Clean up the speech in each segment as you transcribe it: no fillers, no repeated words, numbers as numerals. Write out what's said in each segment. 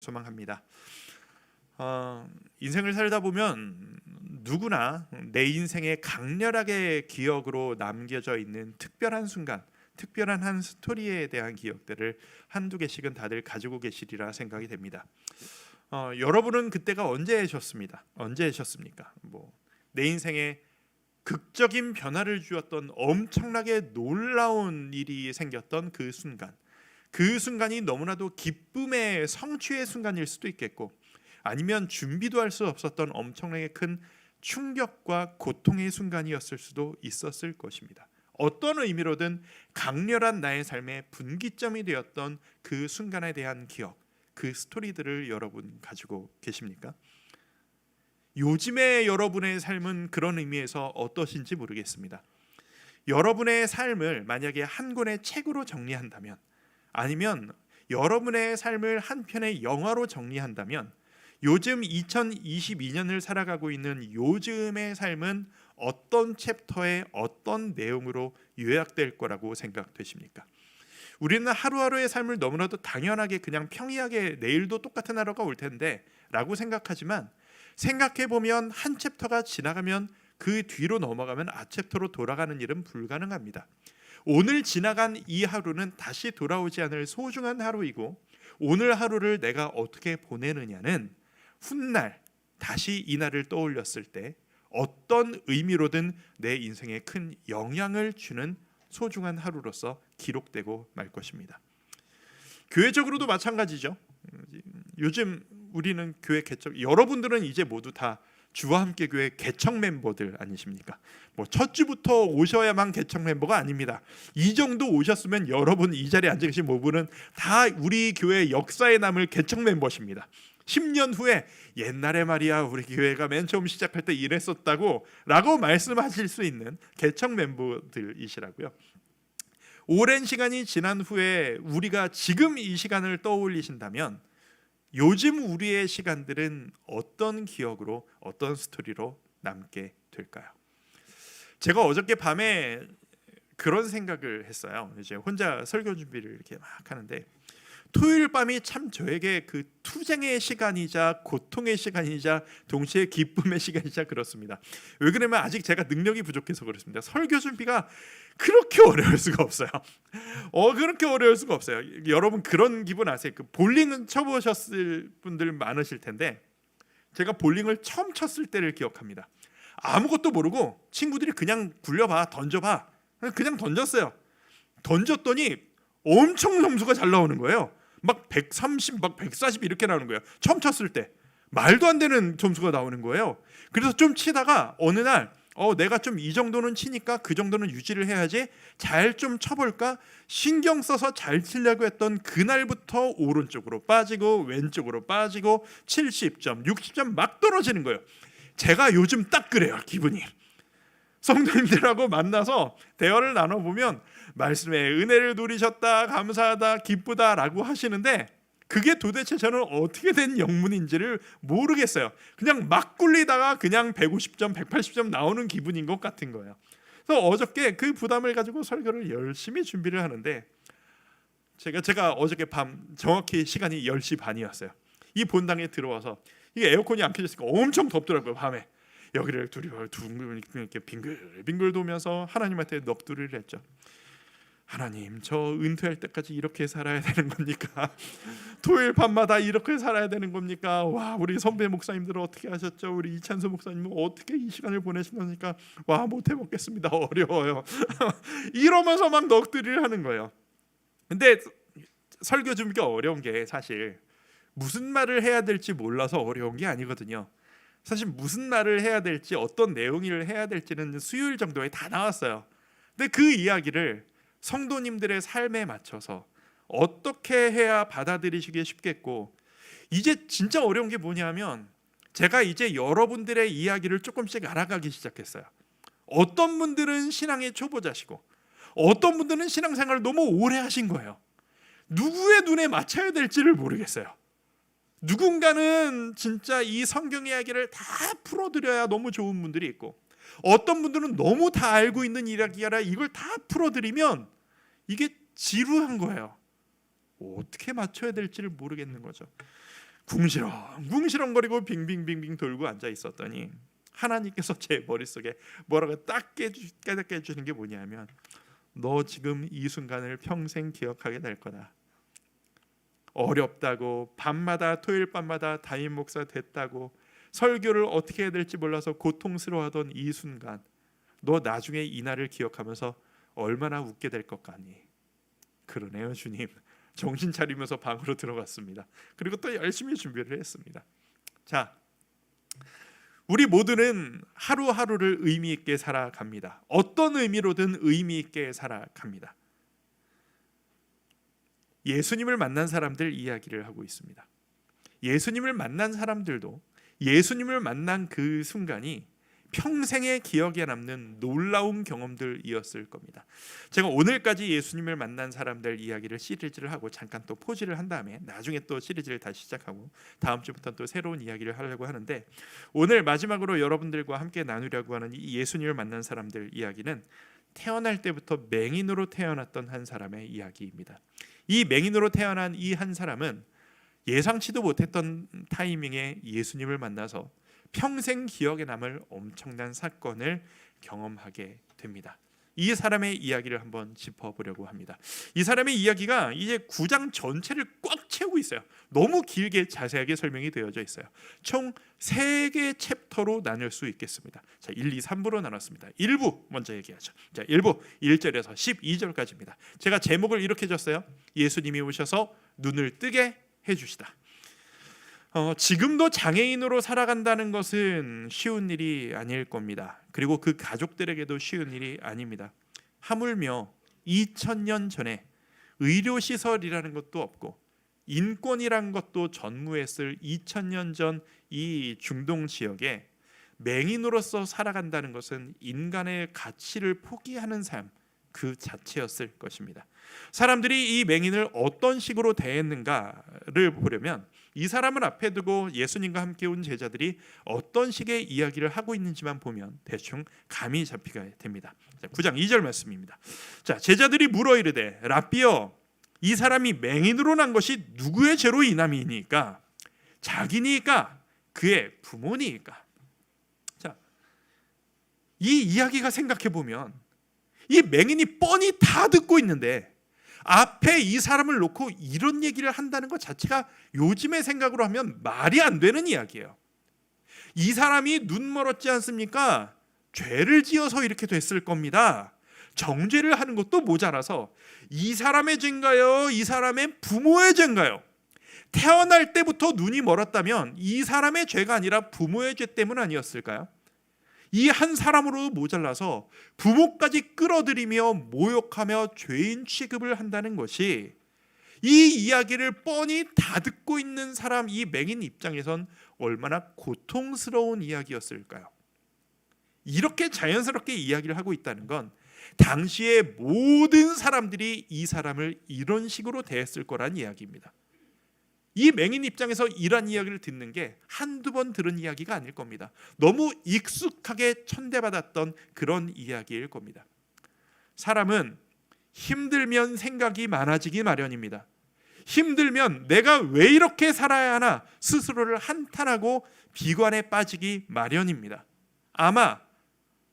소망합니다. 인생을 살다 보면 누구나 내 인생에 강렬하게 기억으로 남겨져 있는 특별한 순간, 특별한 한 스토리에 대한 기억들을 한두 개씩은 다들 가지고 계시리라 생각이 됩니다. 여러분은 그때가 언제셨습니까? 내 인생에 극적인 변화를 주었던 엄청나게 놀라운 일이 생겼던 그 순간, 그 순간이 너무나도 기쁨의 성취의 순간일 수도 있겠고, 아니면 준비도 할 수 없었던 엄청나게 큰 충격과 고통의 순간이었을 수도 있었을 것입니다. 어떤 의미로든 강렬한 나의 삶의 분기점이 되었던 그 순간에 대한 기억, 그 스토리들을 여러분 가지고 계십니까? 요즘의 여러분의 삶은 그런 의미에서 어떠신지 모르겠습니다. 여러분의 삶을 만약에 한 권의 책으로 정리한다면, 아니면 여러분의 삶을 한 편의 영화로 정리한다면, 요즘 2022년을 살아가고 있는 요즘의 삶은 어떤 챕터의 어떤 내용으로 요약될 거라고 생각되십니까? 우리는 하루하루의 삶을 너무나도 당연하게 그냥 평이하게 내일도 똑같은 하루가 올 텐데 라고 생각하지만, 생각해보면 한 챕터가 지나가면 그 뒤로 넘어가면 앞챕터로 돌아가는 일은 불가능합니다. 오늘 지나간 이 하루는 다시 돌아오지 않을 소중한 하루이고, 오늘 하루를 내가 어떻게 보내느냐는 훗날 다시 이날을 떠올렸을 때 어떤 의미로든 내 인생에 큰 영향을 주는 소중한 하루로서 기록되고 말 것입니다. 교회적으로도 마찬가지죠. 요즘 우리는 교회 개척, 여러분들은 이제 모두 다 주와 함께 교회 개척 멤버들 아니십니까? 첫 주부터 오셔야만 개척 멤버가 아닙니다. 이 정도 오셨으면 여러분 이 자리에 앉아 계신 모분은 다 우리 교회 역사에 남을 개척 멤버십니다. 10년 후에 옛날에 말이야 우리 교회가 맨 처음 시작할 때 이랬었다고 라고 말씀하실 수 있는 개척 멤버들이시라고요. 오랜 시간이 지난 후에 우리가 지금 이 시간을 떠올리신다면, 요즘 우리의 시간들은 어떤 기억으로, 어떤 스토리로 남게 될까요? 제가 어저께 밤에 그런 생각을 했어요. 이제 혼자 설교 준비를 이렇게 막 하는데, 토요일 밤이 참 저에게 그 투쟁의 시간이자 고통의 시간이자 동시에 기쁨의 시간이자 그렇습니다. 왜 그러면 아직 제가 능력이 부족해서 그렇습니다. 설교 준비가 그렇게 어려울 수가 없어요. 그렇게 어려울 수가 없어요. 여러분 그런 기분 아세요? 그 볼링은 쳐보셨을 분들 많으실 텐데, 제가 볼링을 처음 쳤을 때를 기억합니다. 아무것도 모르고 친구들이 그냥 굴려봐, 던져봐, 그냥 던졌어요. 던졌더니 엄청 점수가 잘 나오는 거예요. 막 130, 막 140 이렇게 나오는 거예요. 처음 쳤을 때 말도 안 되는 점수가 나오는 거예요. 그래서 좀 치다가 어느 날 내가 좀 이 정도는 치니까 그 정도는 유지를 해야지, 잘 좀 쳐볼까 신경 써서 잘 치려고 했던 그날부터 오른쪽으로 빠지고 왼쪽으로 빠지고 70점, 60점 막 떨어지는 거예요. 제가 요즘 딱 그래요. 기분이. 성도님들하고 만나서 대화를 나눠보면 말씀에 은혜를 누리셨다, 감사하다, 기쁘다라고 하시는데, 그게 도대체 저는 어떻게 된 영문인지를 모르겠어요. 그냥 막 굴리다가 그냥 150점, 180점 나오는 기분인 것 같은 거예요. 그래서 어저께 그 부담을 가지고 설교를 열심히 준비를 하는데, 제가 어저께 밤 정확히 시간이 10시 반이었어요. 이 본당에 들어와서, 이게 에어컨이 안 켜졌으니까 엄청 덥더라고요. 밤에 여기를 이렇게 빙글빙글 도면서 하나님한테 넋두리를 했죠. 하나님, 저 은퇴할 때까지 이렇게 살아야 되는 겁니까? 토요일 밤마다 이렇게 살아야 되는 겁니까? 와, 우리 선배 목사님들은 어떻게 하셨죠? 우리 이찬수 목사님은 어떻게 이 시간을 보내신 겁니까? 와, 못 해먹겠습니다. 어려워요. 이러면서 막 넋두리를 하는 거예요. 근데 설교 준비가 어려운 게 사실 무슨 말을 해야 될지 몰라서 어려운 게 아니거든요. 사실 무슨 말을 해야 될지, 어떤 내용을 해야 될지는 수요일 정도에 다 나왔어요. 근데 그 이야기를 성도님들의 삶에 맞춰서 어떻게 해야 받아들이시기 쉽겠고, 이제 진짜 어려운 게 뭐냐면, 제가 이제 여러분들의 이야기를 조금씩 알아가기 시작했어요. 어떤 분들은 신앙의 초보자시고, 어떤 분들은 신앙생활을 너무 오래 하신 거예요. 누구의 눈에 맞춰야 될지를 모르겠어요. 누군가는 진짜 이 성경 이야기를 다 풀어드려야 너무 좋은 분들이 있고, 어떤 분들은 너무 다 알고 있는 이야기라 이걸 다 풀어드리면 이게 지루한 거예요. 어떻게 맞춰야 될지를 모르겠는 거죠. 궁시렁궁시렁거리고 빙빙빙빙 돌고 앉아 있었더니 하나님께서 제 머릿속에 뭐라고 딱 깨닫게 해주는 게 뭐냐면, 너 지금 이 순간을 평생 기억하게 될 거다. 어렵다고 밤마다 토요일 밤마다 담임 목사 됐다고 설교를 어떻게 해야 될지 몰라서 고통스러워하던 이 순간, 너 나중에 이 날을 기억하면서 얼마나 웃게 될 것 같니? 그러네요 주님. 정신 차리면서 방으로 들어갔습니다. 그리고 또 열심히 준비를 했습니다. 자, 우리 모두는 하루하루를 의미 있게 살아갑니다. 어떤 의미로든 의미 있게 살아갑니다. 예수님을 만난 사람들 이야기를 하고 있습니다. 예수님을 만난 사람들도 예수님을 만난 그 순간이 평생의 기억에 남는 놀라운 경험들이었을 겁니다. 제가 오늘까지 예수님을 만난 사람들 이야기를 시리즈를 하고 잠깐 또 포즈를 한 다음에 나중에 또 시리즈를 다시 시작하고 다음 주부터 또 새로운 이야기를 하려고 하는데, 오늘 마지막으로 여러분들과 함께 나누려고 하는 이 예수님을 만난 사람들 이야기는 태어날 때부터 맹인으로 태어났던 한 사람의 이야기입니다. 이 맹인으로 태어난 이 한 사람은 예상치도 못했던 타이밍에 예수님을 만나서 평생 기억에 남을 엄청난 사건을 경험하게 됩니다. 이 사람의 이야기를 한번 짚어보려고 합니다. 이 사람의 이야기가 이제 9장 전체를 꽉 채우고 있어요. 너무 길게 자세하게 설명이 되어져 있어요. 총 3개 챕터로 나눌 수 있겠습니다. 자, 1, 2, 3부로 나눴습니다. 1부 먼저 얘기하죠. 자, 1부 1절에서 12절까지입니다. 제가 제목을 이렇게 줬어요. 예수님이 오셔서 눈을 뜨게 해주시다. 지금도 장애인으로 살아간다는 것은 쉬운 일이 아닐 겁니다. 그리고 그 가족들에게도 쉬운 일이 아닙니다. 하물며 2000년 전에 의료시설이라는 것도 없고 인권이란 것도 전무했을 2000년 전 이 중동 지역에 맹인으로서 살아간다는 것은 인간의 가치를 포기하는 삶 그 자체였을 것입니다. 사람들이 이 맹인을 어떤 식으로 대했는가를 보려면 이 사람을 앞에 두고 예수님과 함께 온 제자들이 어떤 식의 이야기를 하고 있는지만 보면 대충 감이 잡히게 됩니다. 9장 2절 말씀입니다. 자, 제자들이 물어 이르되 라삐여, 이 사람이 맹인으로 난 것이 누구의 죄로 인함이니까? 자기니까? 그의 부모니까? 자, 이 이야기가 생각해 보면 이 맹인이 뻔히 다 듣고 있는데 앞에 이 사람을 놓고 이런 얘기를 한다는 것 자체가 요즘의 생각으로 하면 말이 안 되는 이야기예요. 이 사람이 눈 멀었지 않습니까? 죄를 지어서 이렇게 됐을 겁니다. 정죄를 하는 것도 모자라서 이 사람의 죄인가요? 이 사람의 부모의 죄인가요? 태어날 때부터 눈이 멀었다면 이 사람의 죄가 아니라 부모의 죄 때문 아니었을까요? 이 한 사람으로 모자라서 부모까지 끌어들이며 모욕하며 죄인 취급을 한다는 것이 이 이야기를 뻔히 다 듣고 있는 사람, 이 맹인 입장에선 얼마나 고통스러운 이야기였을까요? 이렇게 자연스럽게 이야기를 하고 있다는 건 당시의 모든 사람들이 이 사람을 이런 식으로 대했을 거란 이야기입니다. 이 맹인 입장에서 이런 이야기를 듣는 게 한두 번 들은 이야기가 아닐 겁니다. 너무 익숙하게 천대받았던 그런 이야기일 겁니다. 사람은 힘들면 생각이 많아지기 마련입니다. 힘들면 내가 왜 이렇게 살아야 하나 스스로를 한탄하고 비관에 빠지기 마련입니다. 아마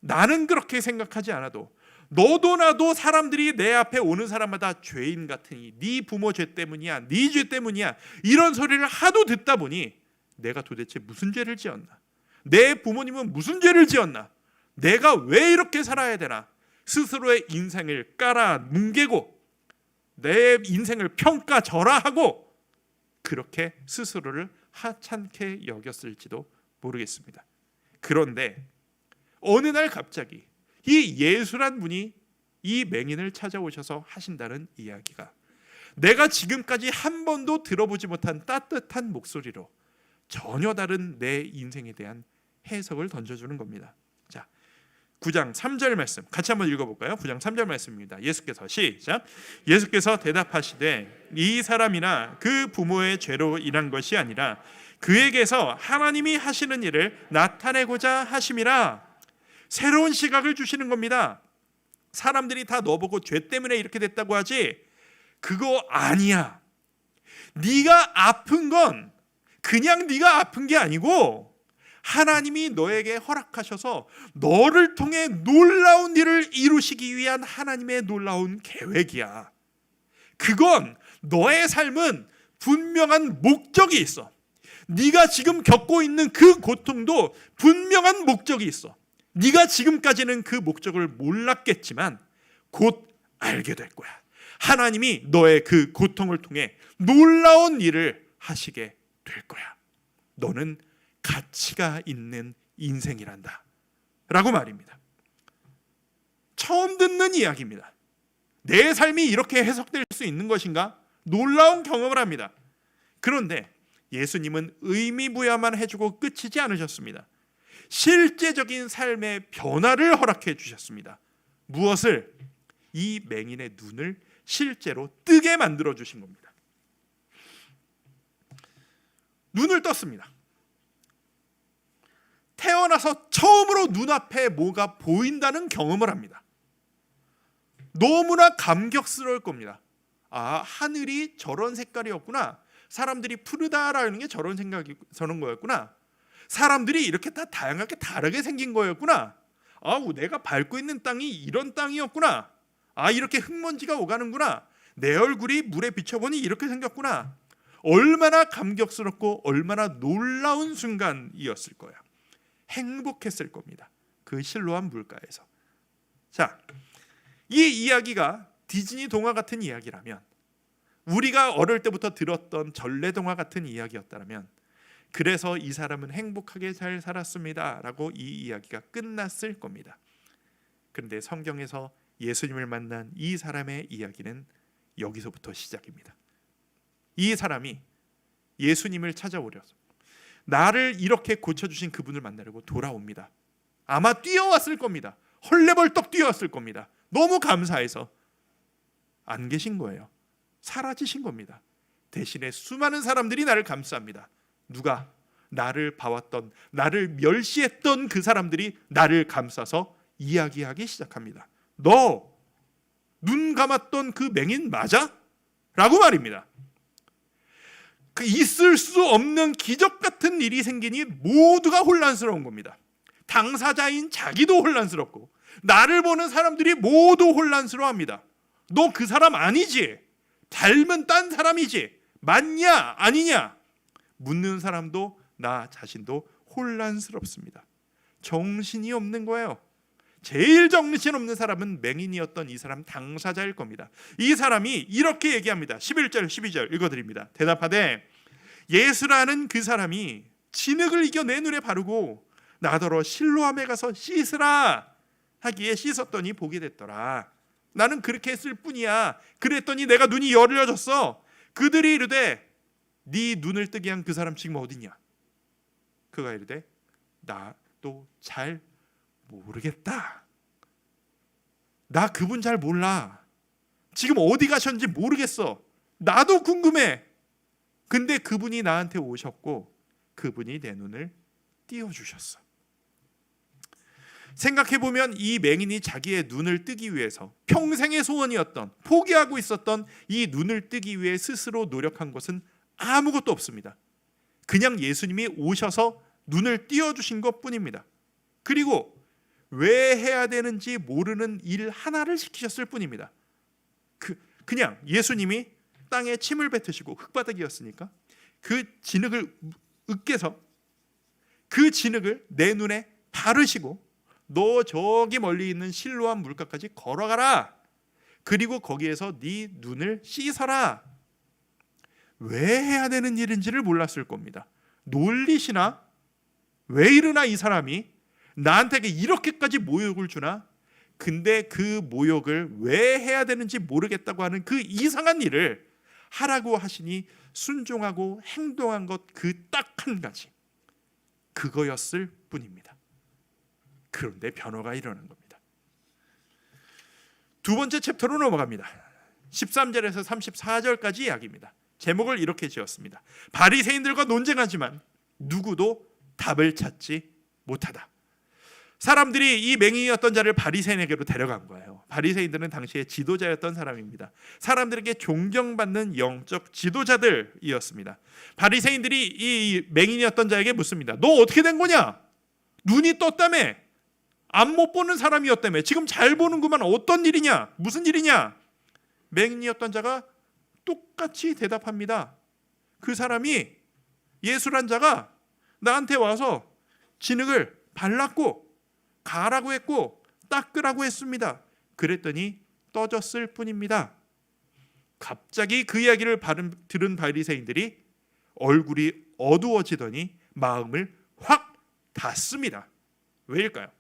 나는 그렇게 생각하지 않아도 너도 나도 사람들이 내 앞에 오는 사람마다 죄인 같으니 네 부모 죄 때문이야, 네 죄 때문이야, 이런 소리를 하도 듣다 보니 내가 도대체 무슨 죄를 지었나, 내 부모님은 무슨 죄를 지었나, 내가 왜 이렇게 살아야 되나, 스스로의 인생을 깔아 뭉개고 내 인생을 평가절하하고 그렇게 스스로를 하찮게 여겼을지도 모르겠습니다. 그런데 어느 날 갑자기 이 예수란 분이 이 맹인을 찾아오셔서 하신다는 이야기가 내가 지금까지 한 번도 들어보지 못한 따뜻한 목소리로 전혀 다른 내 인생에 대한 해석을 던져주는 겁니다. 자, 9장 3절 말씀 같이 한번 읽어볼까요? 9장 3절 말씀입니다. 예수께서 시작. 예수께서 대답하시되 이 사람이나 그 부모의 죄로 인한 것이 아니라 그에게서 하나님이 하시는 일을 나타내고자 하심이라. 새로운 시각을 주시는 겁니다. 사람들이 다 너 보고 죄 때문에 이렇게 됐다고 하지 그거 아니야. 네가 아픈 건 그냥 네가 아픈 게 아니고 하나님이 너에게 허락하셔서 너를 통해 놀라운 일을 이루시기 위한 하나님의 놀라운 계획이야. 그건 너의 삶은 분명한 목적이 있어. 네가 지금 겪고 있는 그 고통도 분명한 목적이 있어. 네가 지금까지는 그 목적을 몰랐겠지만 곧 알게 될 거야. 하나님이 너의 그 고통을 통해 놀라운 일을 하시게 될 거야. 너는 가치가 있는 인생이란다 라고 말입니다. 처음 듣는 이야기입니다. 내 삶이 이렇게 해석될 수 있는 것인가? 놀라운 경험을 합니다. 그런데 예수님은 의미부여만 해주고 끝이지 않으셨습니다. 실제적인 삶의 변화를 허락해 주셨습니다. 무엇을? 이 맹인의 눈을 실제로 뜨게 만들어 주신 겁니다. 눈을 떴습니다. 태어나서 처음으로 눈앞에 뭐가 보인다는 경험을 합니다. 너무나 감격스러울 겁니다. 아, 하늘이 저런 색깔이었구나. 사람들이 푸르다라는 게 저런 생각이 저런 거였구나. 사람들이 이렇게 다 다양하게 다르게 생긴 거였구나. 아, 내가 밟고 있는 땅이 이런 땅이었구나. 아, 이렇게 흙먼지가 오가는구나. 내 얼굴이 물에 비춰보니 이렇게 생겼구나. 얼마나 감격스럽고 얼마나 놀라운 순간이었을 거예요. 행복했을 겁니다. 그 실로암 물가에서. 자, 이 이야기가 디즈니 동화 같은 이야기라면, 우리가 어릴 때부터 들었던 전래동화 같은 이야기였다면, 그래서 이 사람은 행복하게 잘 살았습니다 라고 이 이야기가 끝났을 겁니다. 그런데 성경에서 예수님을 만난 이 사람의 이야기는 여기서부터 시작입니다. 이 사람이 예수님을 찾아오려서 나를 이렇게 고쳐주신 그분을 만나려고 돌아옵니다. 아마 뛰어왔을 겁니다. 헐레벌떡 뛰어왔을 겁니다. 너무 감사해서. 안 계신 거예요. 사라지신 겁니다. 대신에 수많은 사람들이 나를 감싸합니다. 누가? 나를 봐왔던, 나를 멸시했던 그 사람들이 나를 감싸서 이야기하기 시작합니다. 너 눈 감았던 그 맹인 맞아? 라고 말입니다. 그 있을 수 없는 기적 같은 일이 생기니 모두가 혼란스러운 겁니다. 당사자인 자기도 혼란스럽고 나를 보는 사람들이 모두 혼란스러워합니다. 너 그 사람 아니지? 닮은 딴 사람이지? 맞냐? 아니냐? 묻는 사람도 나 자신도 혼란스럽습니다. 정신이 없는 거예요. 제일 정신없는 사람은 맹인이었던 이 사람 당사자일 겁니다. 이 사람이 이렇게 얘기합니다. 11절 12절 읽어드립니다. 대답하되 예수라는 그 사람이 진흙을 이겨 내 눈에 바르고 나더러 실로암에 가서 씻으라 하기에 씻었더니 보게 됐더라. 나는 그렇게 했을 뿐이야. 그랬더니 내가 눈이 열려졌어. 그들이 이르되 네 눈을 뜨게 한 그 사람 지금 어디냐? 그가 이르되 나도 잘 모르겠다. 나 그분 잘 몰라. 지금 어디 가셨는지 모르겠어. 나도 궁금해. 근데 그분이 나한테 오셨고 그분이 내 눈을 띄워주셨어. 생각해보면 이 맹인이 자기의 눈을 뜨기 위해서 평생의 소원이었던, 포기하고 있었던 이 눈을 뜨기 위해 스스로 노력한 것은 아무것도 없습니다. 그냥 예수님이 오셔서 눈을 띄워주신 것뿐입니다. 그리고 왜 해야 되는지 모르는 일 하나를 시키셨을 뿐입니다. 그냥 예수님이 땅에 침을 뱉으시고 흙바닥이었으니까 그 진흙을 으깨서 그 진흙을 내 눈에 바르시고 너 저기 멀리 있는 실로암 물가까지 걸어가라. 그리고 거기에서 네 눈을 씻어라. 왜 해야 되는 일인지를 몰랐을 겁니다. 놀리시나? 왜 이러나 이 사람이? 나한테 이렇게까지 모욕을 주나? 근데 그 모욕을 왜 해야 되는지 모르겠다고 하는 그 이상한 일을 하라고 하시니 순종하고 행동한 것 그 딱 한 가지, 그거였을 뿐입니다. 그런데 변화가 일어난 겁니다. 두 번째 챕터로 넘어갑니다. 13절에서 34절까지 이야기입니다. 제목을 이렇게 지었습니다. 바리새인들과 논쟁하지만 누구도 답을 찾지 못하다. 사람들이 이 맹인이었던 자를 바리새인에게로 데려간 거예요. 바리새인들은 당시에 지도자였던 사람입니다. 사람들에게 존경받는 영적 지도자들이었습니다. 바리새인들이 이 맹인이었던 자에게 묻습니다. 너 어떻게 된 거냐? 눈이 떴다며? 안 못 보는 사람이었다며? 지금 잘 보는구만. 어떤 일이냐? 무슨 일이냐? 맹인이었던 자가 똑같이 대답합니다. 그 사람이, 예수란 자가 나한테 와서 진흙을 발랐고 가라고 했고 닦으라고 했습니다. 그랬더니 떠졌을 뿐입니다. 갑자기 그 이야기를 들은 바리새인들이 얼굴이 어두워지더니 마음을 확 닫습니다. 왜일까요?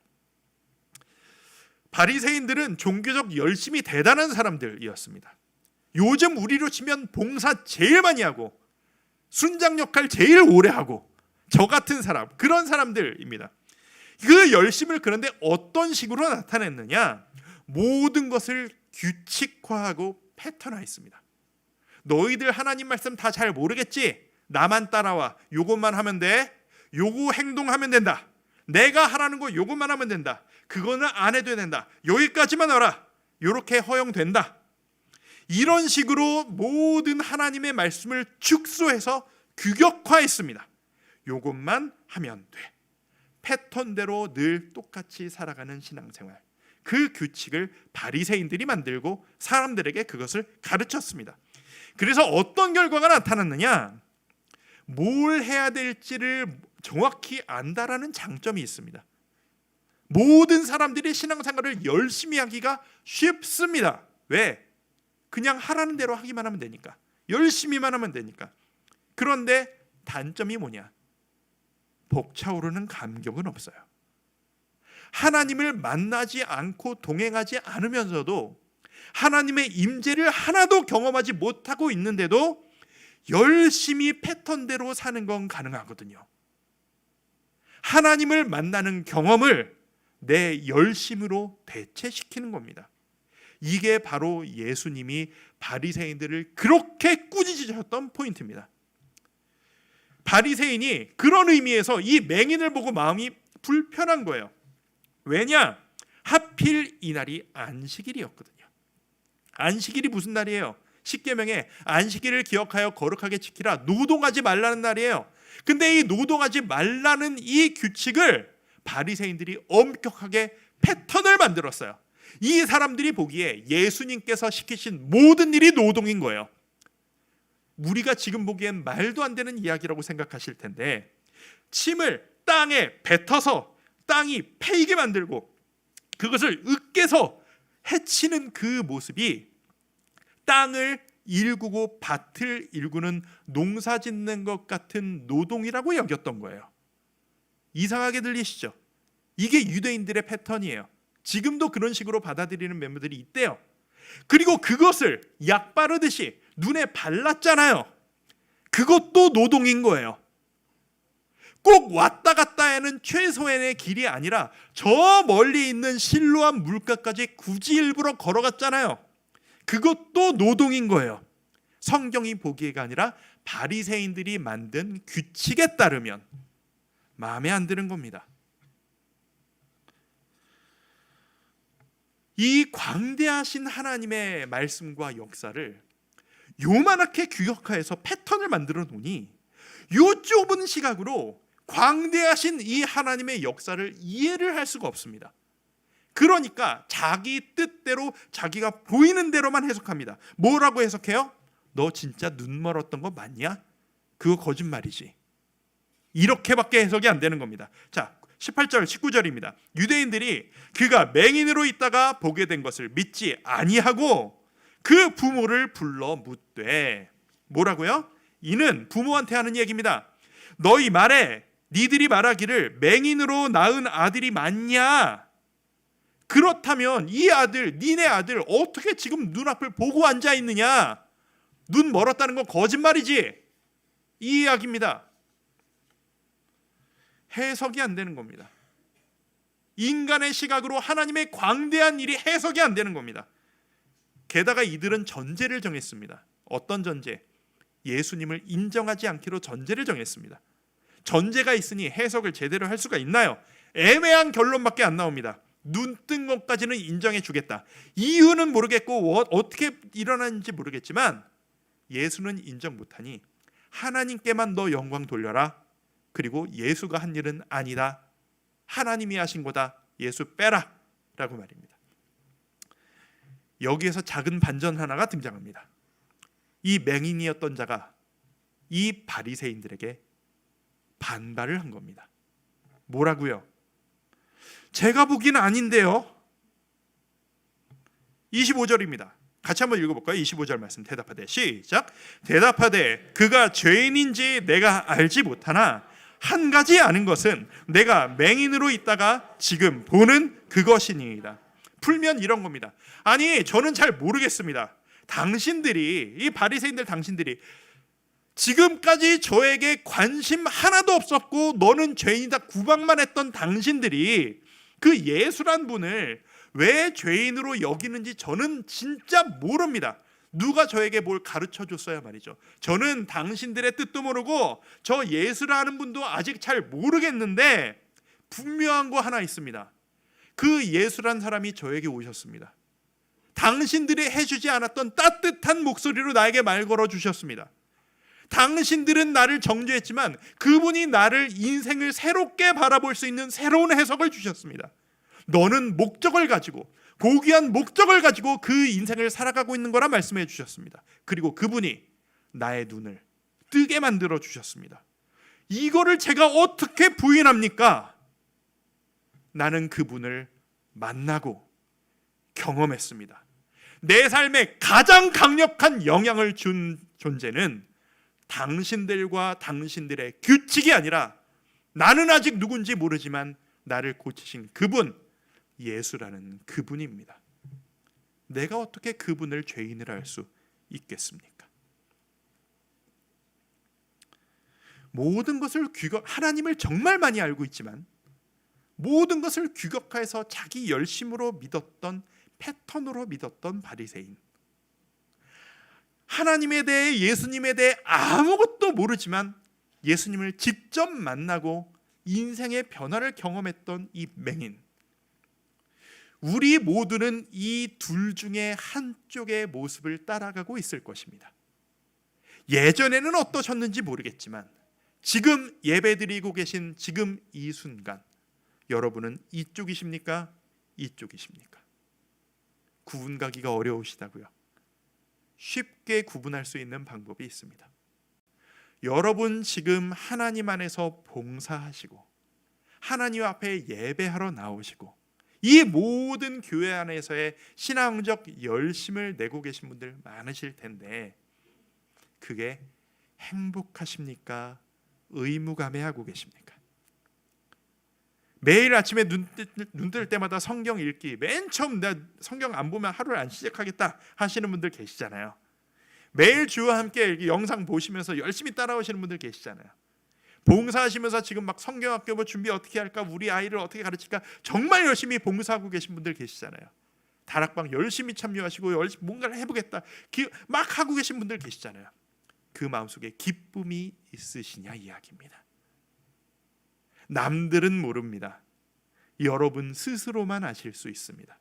바리새인들은 종교적 열심이 대단한 사람들이었습니다. 요즘 우리로 치면 봉사 제일 많이 하고 순장 역할 제일 오래 하고 저 같은 사람, 그런 사람들입니다. 그 열심을 그런데 어떤 식으로 나타냈느냐? 모든 것을 규칙화하고 패턴화했습니다. 너희들 하나님 말씀 다 잘 모르겠지? 나만 따라와. 요것만 하면 돼. 요거 행동하면 된다. 내가 하라는 거 요것만 하면 된다. 그거는 안 해도 된다. 여기까지만 와라. 요렇게 허용된다. 이런 식으로 모든 하나님의 말씀을 축소해서 규격화했습니다. 요것만 하면 돼. 패턴대로 늘 똑같이 살아가는 신앙생활. 그 규칙을 바리새인들이 만들고 사람들에게 그것을 가르쳤습니다. 그래서 어떤 결과가 나타났느냐? 뭘 해야 될지를 정확히 안다라는 장점이 있습니다. 모든 사람들이 신앙생활을 열심히 하기가 쉽습니다. 왜? 그냥 하라는 대로 하기만 하면 되니까. 열심히만 하면 되니까. 그런데 단점이 뭐냐? 벅차오르는 감격은 없어요. 하나님을 만나지 않고 동행하지 않으면서도 하나님의 임재를 하나도 경험하지 못하고 있는데도 열심히 패턴대로 사는 건 가능하거든요. 하나님을 만나는 경험을 내 열심으로 대체시키는 겁니다. 이게 바로 예수님이 바리새인들을 그렇게 꾸짖으셨던 포인트입니다. 바리새인이 그런 의미에서 이 맹인을 보고 마음이 불편한 거예요. 왜냐? 하필 이날이 안식일이었거든요. 안식일이 무슨 날이에요? 십계명에 안식일을 기억하여 거룩하게 지키라, 노동하지 말라는 날이에요. 근데 이 노동하지 말라는 이 규칙을 바리새인들이 엄격하게 패턴을 만들었어요. 이 사람들이 보기에 예수님께서 시키신 모든 일이 노동인 거예요. 우리가 지금 보기엔 말도 안 되는 이야기라고 생각하실 텐데, 침을 땅에 뱉어서 땅이 패이게 만들고 그것을 으깨서 해치는 그 모습이 땅을 일구고 밭을 일구는 농사 짓는 것 같은 노동이라고 여겼던 거예요. 이상하게 들리시죠? 이게 유대인들의 패턴이에요. 지금도 그런 식으로 받아들이는 멤버들이 있대요. 그리고 그것을 약 바르듯이 눈에 발랐잖아요. 그것도 노동인 거예요. 꼭 왔다 갔다 하는 최소한의 길이 아니라 저 멀리 있는 실로암 물가까지 굳이 일부러 걸어갔잖아요. 그것도 노동인 거예요. 성경이 보기에가 아니라 바리새인들이 만든 규칙에 따르면 마음에 안 드는 겁니다. 이 광대하신 하나님의 말씀과 역사를 요만하게 규격화해서 패턴을 만들어 놓으니 요 좁은 시각으로 광대하신 이 하나님의 역사를 이해를 할 수가 없습니다. 그러니까 자기 뜻대로 자기가 보이는 대로만 해석합니다. 뭐라고 해석해요? 너 진짜 눈 멀었던 거 맞냐? 그거 거짓말이지. 이렇게밖에 해석이 안 되는 겁니다. 자, 18절 19절입니다. 유대인들이 그가 맹인으로 있다가 보게 된 것을 믿지 아니하고 그 부모를 불러 묻되, 뭐라고요? 이는 부모한테 하는 얘기입니다. 너희 말에 니들이 말하기를 맹인으로 낳은 아들이 맞냐? 그렇다면 이 아들, 니네 아들 어떻게 지금 눈앞을 보고 앉아 있느냐? 눈 멀었다는 건 거짓말이지. 이 이야기입니다. 해석이 안 되는 겁니다. 인간의 시각으로 하나님의 광대한 일이 해석이 안 되는 겁니다. 게다가 이들은 전제를 정했습니다. 어떤 전제? 예수님을 인정하지 않기로 전제를 정했습니다. 전제가 있으니 해석을 제대로 할 수가 있나요? 애매한 결론밖에 안 나옵니다. 눈 뜬 것까지는 인정해 주겠다. 이유는 모르겠고 어떻게 일어났는지 모르겠지만 예수는 인정 못하니 하나님께만 너 영광 돌려라. 그리고 예수가 한 일은 아니다. 하나님이 하신 거다. 예수 빼라 라고 말입니다. 여기에서 작은 반전 하나가 등장합니다. 이 맹인이었던 자가 이 바리새인들에게 반발을 한 겁니다. 뭐라고요? 제가 보기는 아닌데요. 25절입니다. 같이 한번 읽어볼까요? 25절 말씀 대답하되 시작. 대답하되 그가 죄인인지 내가 알지 못하나 한 가지 아는 것은 내가 맹인으로 있다가 지금 보는 그것이니이다. 풀면 이런 겁니다. 아니 저는 잘 모르겠습니다. 당신들이 이 바리새인들 당신들이 지금까지 저에게 관심 하나도 없었고 너는 죄인이다 구박만 했던 당신들이 그 예수란 분을 왜 죄인으로 여기는지 저는 진짜 모릅니다. 누가 저에게 뭘 가르쳐 줬어야 말이죠. 저는 당신들의 뜻도 모르고 저 예수라는 분도 아직 잘 모르겠는데 분명한 거 하나 있습니다. 그 예수란 사람이 저에게 오셨습니다. 당신들이 해주지 않았던 따뜻한 목소리로 나에게 말 걸어 주셨습니다. 당신들은 나를 정죄했지만 그분이 나를 인생을 새롭게 바라볼 수 있는 새로운 해석을 주셨습니다. 너는 목적을 가지고 고귀한 목적을 가지고 그 인생을 살아가고 있는 거라 말씀해 주셨습니다. 그리고 그분이 나의 눈을 뜨게 만들어 주셨습니다. 이거를 제가 어떻게 부인합니까? 나는 그분을 만나고 경험했습니다. 내 삶에 가장 강력한 영향을 준 존재는 당신들과 당신들의 규칙이 아니라 나는 아직 누군지 모르지만 나를 고치신 그분 예수라는 그분입니다. 내가 어떻게 그분을 죄인을 할 수 있겠습니까? 모든 것을 하나님을 정말 많이 알고 있지만 모든 것을 규격화해서 자기 열심으로 믿었던 패턴으로 믿었던 바리새인, 하나님에 대해 예수님에 대해 아무것도 모르지만 예수님을 직접 만나고 인생의 변화를 경험했던 이 맹인, 우리 모두는 이 둘 중에 한쪽의 모습을 따라가고 있을 것입니다. 예전에는 어떠셨는지 모르겠지만 지금 예배드리고 계신 지금 이 순간 여러분은 이쪽이십니까? 이쪽이십니까? 구분가기가 어려우시다고요? 쉽게 구분할 수 있는 방법이 있습니다. 여러분 지금 하나님 안에서 봉사하시고 하나님 앞에 예배하러 나오시고 이 모든 교회 안에서의 신앙적 열심을 내고 계신 분들 많으실 텐데 그게 행복하십니까? 의무감해하고 계십니까? 매일 아침에 눈 뜰 때마다 성경 읽기, 맨 처음 나 성경 안 보면 하루를 안 시작하겠다 하시는 분들 계시잖아요. 매일 주와 함께 영상 보시면서 열심히 따라오시는 분들 계시잖아요. 봉사하시면서 지금 막 성경학교 뭐 준비 어떻게 할까, 우리 아이를 어떻게 가르칠까 정말 열심히 봉사하고 계신 분들 계시잖아요. 다락방 열심히 참여하시고 열심히 뭔가를 해보겠다 막 하고 계신 분들 계시잖아요. 그 마음속에 기쁨이 있으시냐 이야기입니다. 남들은 모릅니다. 여러분 스스로만 아실 수 있습니다.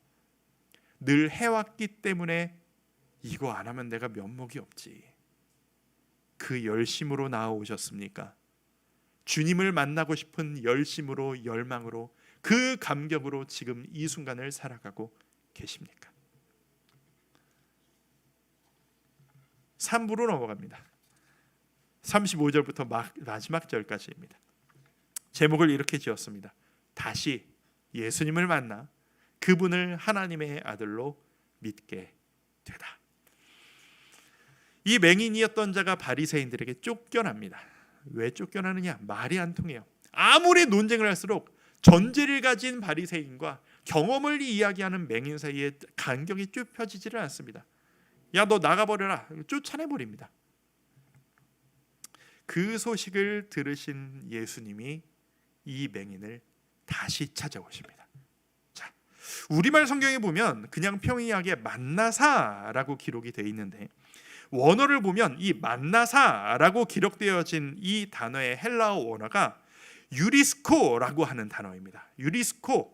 늘 해왔기 때문에 이거 안 하면 내가 면목이 없지. 그 열심으로 나아오셨습니까? 주님을 만나고 싶은 열심으로 열망으로 그 감격으로 지금 이 순간을 살아가고 계십니까? 3부로 넘어갑니다. 35절부터 마지막 절까지입니다. 제목을 이렇게 지었습니다. 다시 예수님을 만나 그분을 하나님의 아들로 믿게 되다. 이 맹인이었던 자가 바리새인들에게 쫓겨납니다. 왜 쫓겨나느냐? 말이 안 통해요. 아무리 논쟁을 할수록 전제를 가진 바리새인과 경험을 이야기하는 맹인 사이에 간격이 좁혀지지를 않습니다. 야, 너 나가버려라. 쫓아내버립니다. 그 소식을 들으신 예수님이 이 맹인을 다시 찾아오십니다. 자, 우리말 성경에 보면 그냥 평이하게 만나사라고 기록이 되어 있는데 원어를 보면 이 만나사라고 기록되어진 이 단어의 헬라어 원어가 유리스코라고 하는 단어입니다. 유리스코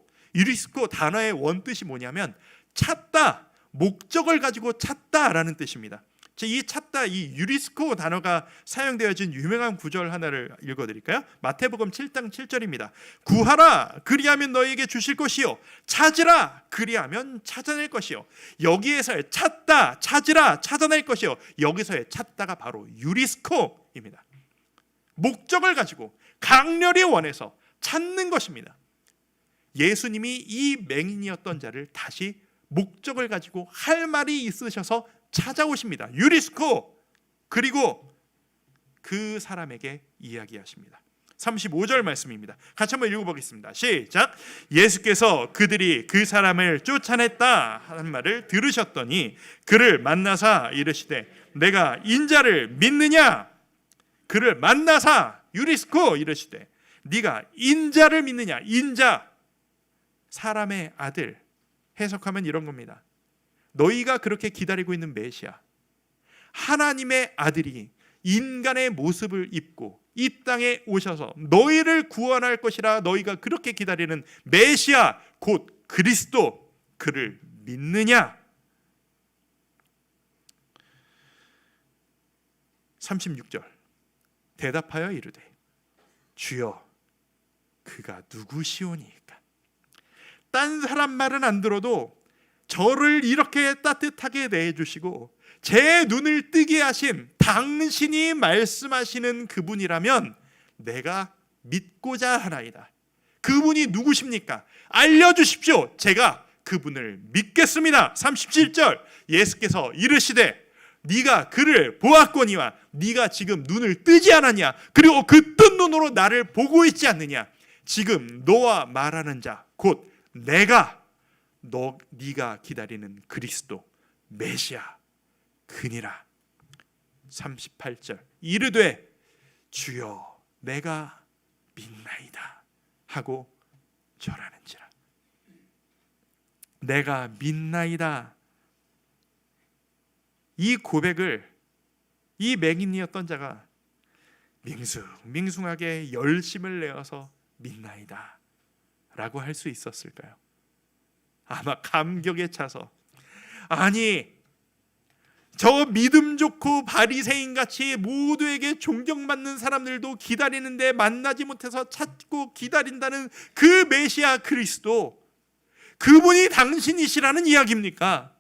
단어의 원뜻이 뭐냐면 찾다, 목적을 가지고 찾다라는 뜻입니다. 이 찾다, 이 유리스코 단어가 사용되어진 유명한 구절 하나를 읽어드릴까요? 마태복음 7장 7절입니다. 구하라 그리하면 너희에게 주실 것이요, 찾으라 그리하면 찾아낼 것이요. 여기에서의 찾다, 찾으라, 찾아낼 것이요, 여기서의 찾다가 바로 유리스코입니다. 목적을 가지고 강렬히 원해서 찾는 것입니다. 예수님이 이 맹인이었던 자를 다시 목적을 가지고 할 말이 있으셔서 찾아오십니다. 유리스코. 그리고 그 사람에게 이야기하십니다. 35절 말씀입니다. 같이 한번 읽어보겠습니다. 시작. 예수께서 그들이 그 사람을 쫓아냈다 하는 말을 들으셨더니 그를 만나사 이르시되 내가 인자를 믿느냐. 그를 만나사 유리스코 이르시되 네가 인자를 믿느냐. 인자, 사람의 아들. 해석하면 이런 겁니다. 너희가 그렇게 기다리고 있는 메시아, 하나님의 아들이 인간의 모습을 입고 이 땅에 오셔서 너희를 구원할 것이라 너희가 그렇게 기다리는 메시아, 곧 그리스도, 그를 믿느냐? 36절 대답하여 이르되 주여 그가 누구시오니까? 딴 사람 말은 안 들어도 저를 이렇게 따뜻하게 대해주시고 제 눈을 뜨게 하신 당신이 말씀하시는 그분이라면 내가 믿고자 하나이다. 그분이 누구십니까? 알려주십시오. 제가 그분을 믿겠습니다. 37절 예수께서 이르시되 네가 그를 보았거니와 네가 지금 눈을 뜨지 않았냐? 그리고 그 뜬 눈으로 나를 보고 있지 않느냐? 지금 너와 말하는 자 곧 내가 네가 기다리는 그리스도 메시아 그니라. 38절 이르되 주여 내가 믿나이다 하고 절하는지라. 내가 믿나이다. 이 고백을 이 맹인이었던 자가 밍숭하게 열심을 내어서 믿나이다 라고 할 수 있었을까요? 아마 감격에 차서, 아니 저 믿음 좋고 바리새인같이 모두에게 존경받는 사람들도 기다리는데 만나지 못해서 찾고 기다린다는 그 메시아 그리스도, 그분이 당신이시라는 이야기입니까?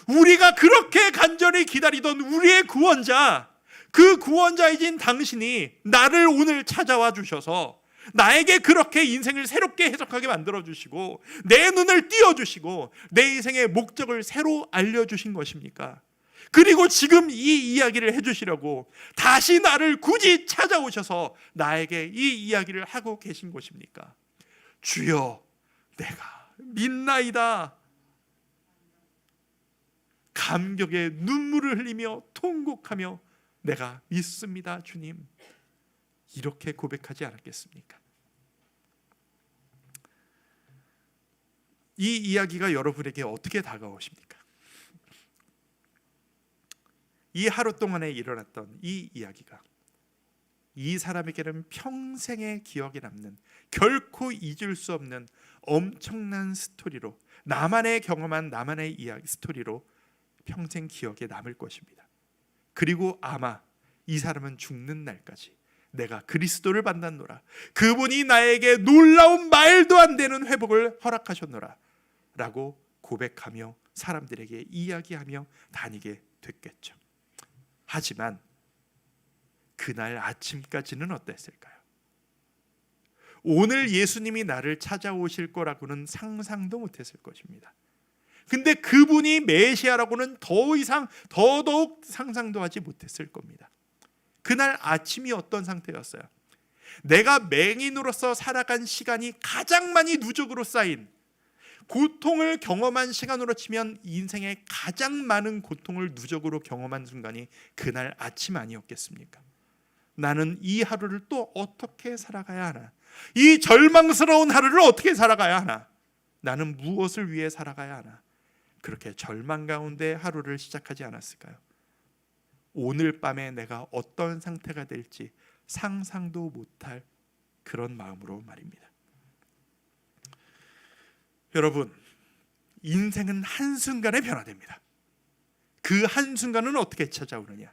우리가 그렇게 간절히 기다리던 우리의 구원자, 그 구원자이신 당신이 나를 오늘 찾아와 주셔서 나에게 그렇게 인생을 새롭게 해석하게 만들어주시고 내 눈을 띄워주시고 내 인생의 목적을 새로 알려주신 것입니까? 그리고 지금 이 이야기를 해주시려고 다시 나를 굳이 찾아오셔서 나에게 이 이야기를 하고 계신 것입니까? 주여 내가 믿나이다. 감격에 눈물을 흘리며 통곡하며 내가 믿습니다 주님, 이렇게 고백하지 않았겠습니까? 이 이야기가 여러분에게 어떻게 다가오십니까? 이 하루 동안에 일어났던 이 이야기가 이 사람에게는 평생의 기억에 남는, 결코 잊을 수 없는 엄청난 스토리로, 나만의 경험한 나만의 이야기 스토리로 평생 기억에 남을 것입니다. 그리고 아마 이 사람은 죽는 날까지 내가 그리스도를 만났노라, 그분이 나에게 놀라운 말도 안 되는 회복을 허락하셨노라 라고 고백하며 사람들에게 이야기하며 다니게 됐겠죠. 하지만 그날 아침까지는 어땠을까요? 오늘 예수님이 나를 찾아오실 거라고는 상상도 못했을 것입니다. 근데 그분이 메시아라고는 더 이상 더더욱 상상도 하지 못했을 겁니다. 그날 아침이 어떤 상태였어요? 내가 맹인으로서 살아간 시간이 가장 많이 누적으로 쌓인, 고통을 경험한 시간으로 치면 인생의 가장 많은 고통을 누적으로 경험한 순간이 그날 아침 아니었겠습니까? 나는 이 하루를 또 어떻게 살아가야 하나? 이 절망스러운 하루를 어떻게 살아가야 하나? 나는 무엇을 위해 살아가야 하나? 그렇게 절망 가운데 하루를 시작하지 않았을까요? 오늘 밤에 내가 어떤 상태가 될지 상상도 못할 그런 마음으로 말입니다. 여러분, 인생은 한순간에 변화됩니다. 그 한순간은 어떻게 찾아오느냐?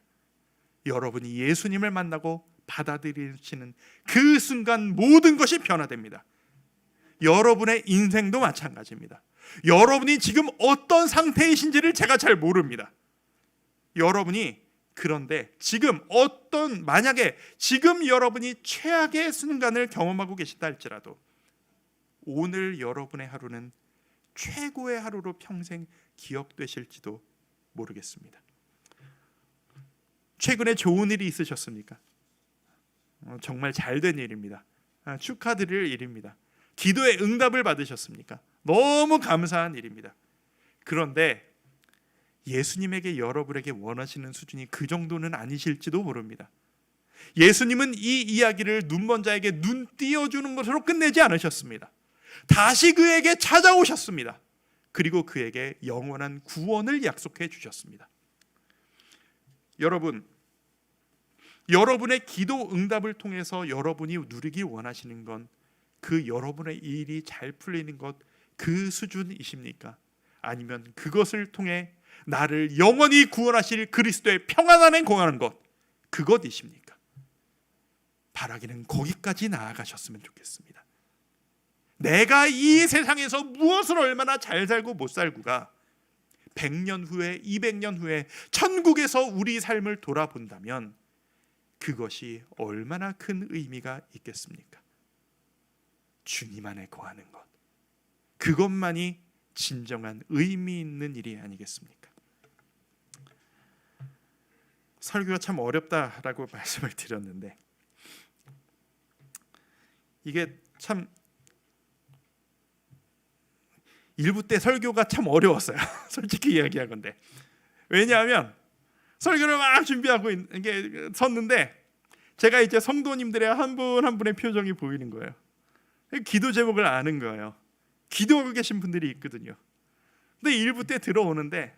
여러분이 예수님을 만나고 받아들이시는 그 순간 모든 것이 변화됩니다. 여러분의 인생도 마찬가지입니다. 여러분이 지금 어떤 상태이신지를 제가 잘 모릅니다. 여러분이 그런데 만약에 지금 여러분이 최악의 순간을 경험하고 계시다 할지라도 오늘 여러분의 하루는 최고의 하루로 평생 기억되실지도 모르겠습니다. 최근에 좋은 일이 있으셨습니까? 정말 잘된 일입니다. 축하드릴 일입니다. 기도의 응답을 받으셨습니까? 너무 감사한 일입니다. 그런데 예수님에게 여러분에게 원하시는 수준이 그 정도는 아니실지도 모릅니다. 예수님은 이 이야기를 눈먼 자에게 눈 띄워주는 것으로 끝내지 않으셨습니다. 다시 그에게 찾아오셨습니다. 그리고 그에게 영원한 구원을 약속해 주셨습니다. 여러분의 기도 응답을 통해서 여러분이 누리기 원하시는 건 그 여러분의 일이 잘 풀리는 것, 그 수준이십니까? 아니면 그것을 통해 나를 영원히 구원하실 그리스도의 평안 안에 거하는 것, 그것이십니까? 바라기는 거기까지 나아가셨으면 좋겠습니다. 내가 이 세상에서 무엇을 얼마나 잘 살고 못 살고가 100년 후에 200년 후에 천국에서 우리 삶을 돌아본다면 그것이 얼마나 큰 의미가 있겠습니까? 주님 안에 거하는 것, 그것만이 진정한 의미 있는 일이 아니겠습니까? 설교가 참 어렵다라고 말씀을 드렸는데 이게 참 일부 때 설교가 참 어려웠어요. 솔직히 이야기하건대. 왜냐하면 설교를 막 준비하고 이게 섰는데 제가 이제 성도님들의 한 분 한 분의 표정이 보이는 거예요. 기도 제목을 아는 거예요. 기도하고 계신 분들이 있거든요. 근데 일부 때 들어오는데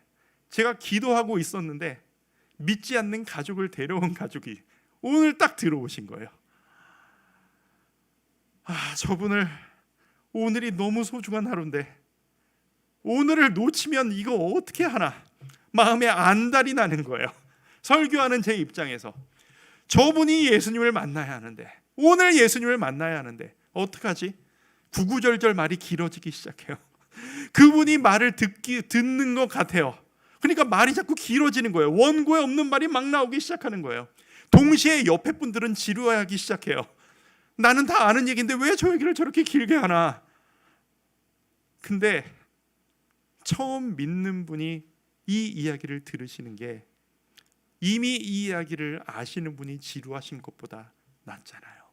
제가 기도하고 있었는데 믿지 않는 가족을 데려온 가족이 오늘 딱 들어오신 거예요. 저분을 오늘이 너무 소중한 하루인데 오늘을 놓치면 이거 어떻게 하나 마음에 안달이 나는 거예요. 설교하는 제 입장에서 저분이 예수님을 만나야 하는데 오늘 예수님을 만나야 하는데 어떡하지? 구구절절 말이 길어지기 시작해요. 그분이 말을 듣는 것 같아요. 그러니까 말이 자꾸 길어지는 거예요. 원고에 없는 말이 막 나오기 시작하는 거예요. 동시에 옆에 분들은 지루해하기 시작해요. 나는 다 아는 얘기인데 왜 저 얘기를 저렇게 길게 하나? 근데 처음 믿는 분이 이 이야기를 들으시는 게 이미 이 이야기를 아시는 분이 지루하신 것보다 낫잖아요.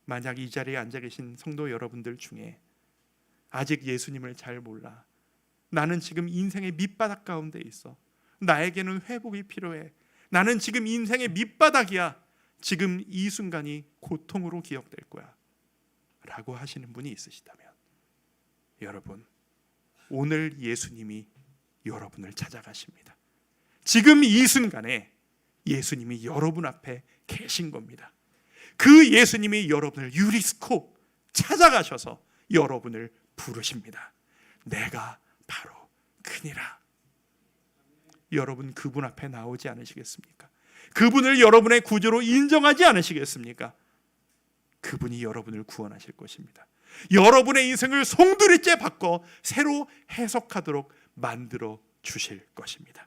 만약 이 자리에 앉아 계신 성도 여러분들 중에 아직 예수님을 잘 몰라, 나는 지금 인생의 밑바닥 가운데 있어, 나에게는 회복이 필요해, 나는 지금 인생의 밑바닥이야, 지금 이 순간이 고통으로 기억될 거야 라고 하시는 분이 있으시다면 여러분, 오늘 예수님이 여러분을 찾아가십니다. 지금 이 순간에 예수님이 여러분 앞에 계신 겁니다. 그 예수님이 여러분을 유리스코 찾아가셔서 여러분을 부르십니다. 내가 바로 그니라. 여러분 그분 앞에 나오지 않으시겠습니까? 그분을 여러분의 구주로 인정하지 않으시겠습니까? 그분이 여러분을 구원하실 것입니다. 여러분의 인생을 송두리째 바꿔 새로 해석하도록 만들어 주실 것입니다.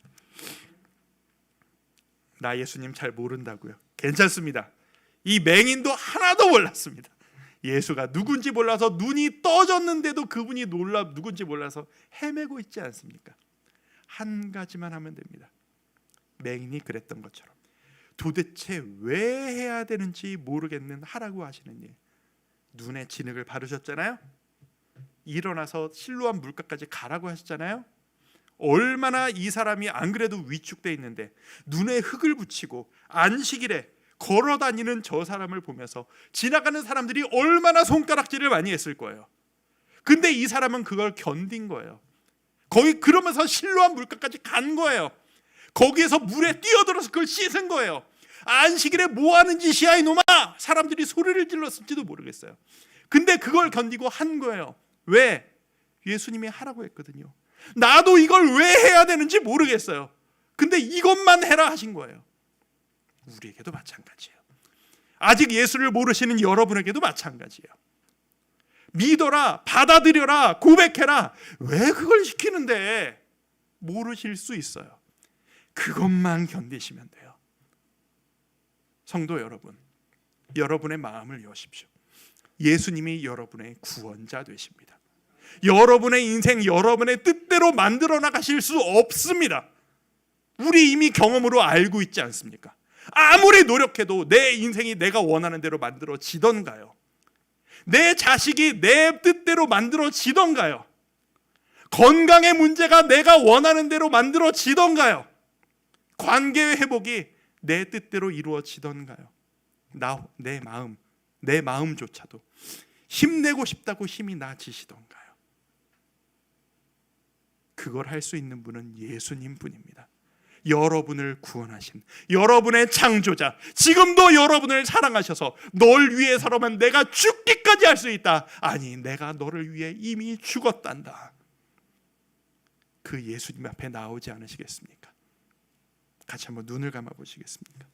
나 예수님 잘 모른다고요? 괜찮습니다. 이 맹인도 하나도 몰랐습니다. 예수가 누군지 몰라서 눈이 떠졌는데도 그분이 누군지 몰라서 헤매고 있지 않습니까? 한 가지만 하면 됩니다. 맹인이 그랬던 것처럼 도대체 왜 해야 되는지 모르겠는 하라고 하시는 일. 눈에 진흙을 바르셨잖아요. 일어나서 실로암 물가까지 가라고 하셨잖아요. 얼마나 이 사람이 안 그래도 위축돼 있는데 눈에 흙을 붙이고 안식일에 걸어다니는 저 사람을 보면서 지나가는 사람들이 얼마나 손가락질을 많이 했을 거예요. 근데 이 사람은 그걸 견딘 거예요. 거기 그러면서 실로암 물가까지 간 거예요. 거기에서 물에 뛰어들어서 그걸 씻은 거예요. 안식일에 뭐 하는 짓이야 이놈아, 사람들이 소리를 질렀을지도 모르겠어요. 근데 그걸 견디고 한 거예요. 왜? 예수님이 하라고 했거든요. 나도 이걸 왜 해야 되는지 모르겠어요. 근데 이것만 해라 하신 거예요. 우리에게도 마찬가지예요. 아직 예수를 모르시는 여러분에게도 마찬가지예요. 믿어라, 받아들여라, 고백해라. 왜 그걸 시키는데? 모르실 수 있어요. 그것만 견디시면 돼요. 성도 여러분, 여러분의 마음을 여십시오. 예수님이 여러분의 구원자 되십니다. 여러분의 인생 여러분의 뜻대로 만들어 나가실 수 없습니다. 우리 이미 경험으로 알고 있지 않습니까? 아무리 노력해도 내 인생이 내가 원하는 대로 만들어지던가요? 내 자식이 내 뜻대로 만들어지던가요? 건강의 문제가 내가 원하는 대로 만들어지던가요? 관계의 회복이 내 뜻대로 이루어지던가요? 내 마음조차도 힘내고 싶다고 힘이 나지시던가요? 그걸 할 수 있는 분은 예수님 뿐입니다. 여러분을 구원하신 여러분의 창조자, 지금도 여러분을 사랑하셔서 널 위해서라면 내가 죽기까지 할 수 있다. 아니, 내가 너를 위해 이미 죽었단다. 그 예수님 앞에 나오지 않으시겠습니까? 같이 한번 눈을 감아 보시겠습니까?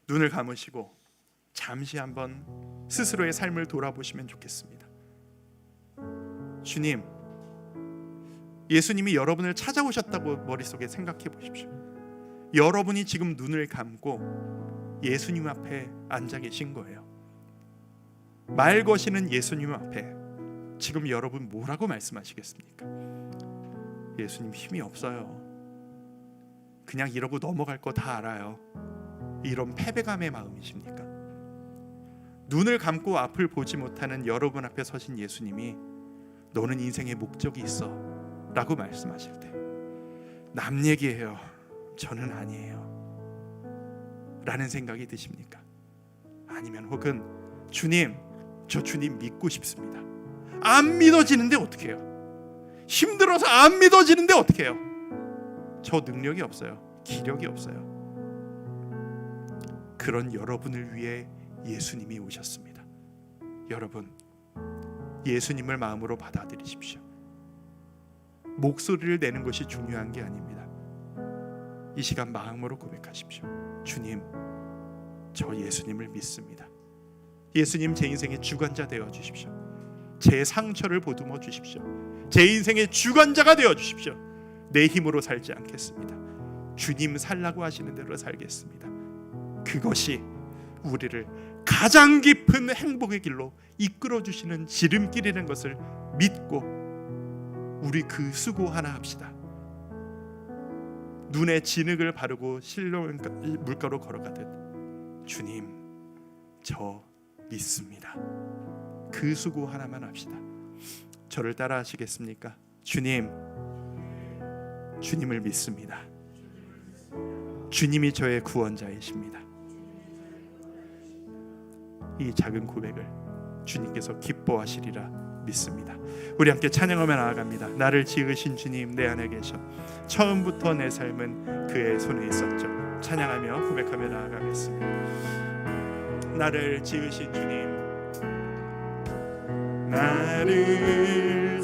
눈을 감으시고 잠시 한번 스스로의 삶을 돌아보시면 좋겠습니다. 주님, 예수님이 여러분을 찾아오셨다고 머릿속에 생각해 보십시오. 여러분이 지금 눈을 감고 예수님 앞에 앉아 계신 거예요. 말 거시는 예수님 앞에 지금 여러분 뭐라고 말씀하시겠습니까? 예수님, 힘이 없어요. 그냥 이러고 넘어갈 거 다 알아요. 이런 패배감의 마음이십니까? 눈을 감고 앞을 보지 못하는 여러분 앞에 서신 예수님이 너는 인생의 목적이 있어 라고 말씀하실 때 남 얘기해요, 저는 아니에요 라는 생각이 드십니까? 아니면 혹은 주님, 저 주님 믿고 싶습니다. 안 믿어지는데 어떻게 해요? 힘들어서 안 믿어지는데 어떻게 해요? 저 능력이 없어요. 기력이 없어요. 그런 여러분을 위해 예수님이 오셨습니다. 여러분, 예수님을 마음으로 받아들이십시오. 목소리를 내는 것이 중요한 게 아닙니다. 이 시간 마음으로 고백하십시오. 주님, 저 예수님을 믿습니다. 예수님, 제 인생의 주관자 되어 주십시오. 제 상처를 보듬어 주십시오. 제 인생의 주관자가 되어 주십시오. 내 힘으로 살지 않겠습니다. 주님 살라고 하시는 대로 살겠습니다. 그것이 우리를 가장 깊은 행복의 길로 이끌어 주시는 지름길이라는 것을 믿고 우리 그 수고 하나 합시다. 눈에 진흙을 바르고 실로 물가로 걸어가듯 주님, 저 믿습니다. 그 수고 하나만 합시다. 저를 따라 하시겠습니까? 주님, 주님을 믿습니다. 주님이 저의 구원자이십니다. 이 작은 고백을 주님께서 기뻐하시리라 믿습니다. 우리 함께 찬양하며 나아갑니다. 나를 지으신 주님 내 안에 계셔. 처음부터 내 삶은 그의 손에 있었죠. 찬양하며 고백하며 나아가겠습니다. 나를 지으신 주님, 나를